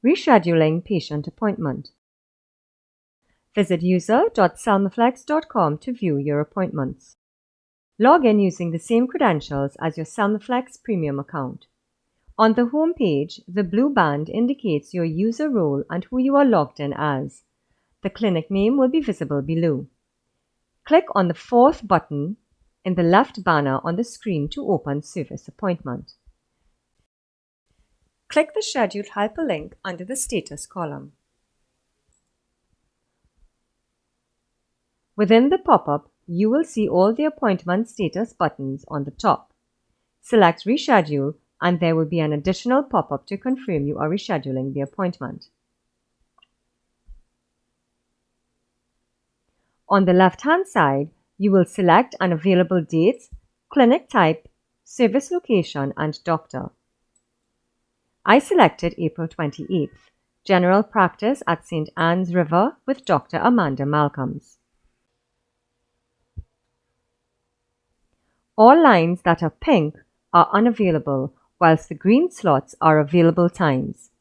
Rescheduling patient appointment. Visit user.cellmaflex.com to view your appointments. Log in using the same credentials as your Cellmaflex premium account. On the home page, the blue band indicates your user role and who you are logged in as. The clinic name will be visible below. Click on the fourth button in the left banner on the screen to open Service Appointment. Click the scheduled hyperlink under the Status column. Within the pop-up, you will see all the appointment status buttons on the top. Select Reschedule and there will be an additional pop-up to confirm you are rescheduling the appointment. On the left-hand side, you will select an available date, clinic type, service location and doctor. I selected April 28th, General Practice at St. Anne's River with Dr. Amanda Malcolms. All lines that are pink are unavailable, whilst the green slots are available times.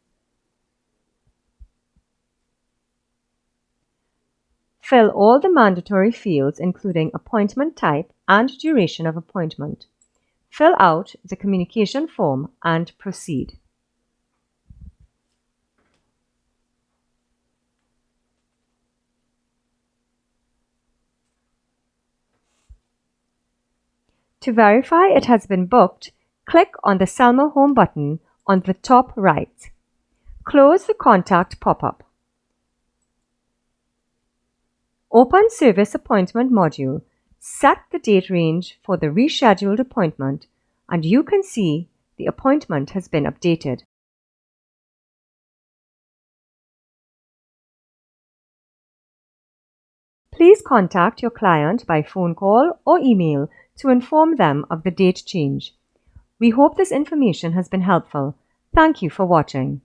Fill all the mandatory fields including appointment type and duration of appointment. Fill out the communication form and proceed. To verify it has been booked, click on the Cellma Home button on the top right. Close the Contact pop-up. Open Service Appointment module, set the date range for the rescheduled appointment, and you can see the appointment has been updated. Please contact your client by phone call or email to inform them of the date change. We hope this information has been helpful. Thank you for watching.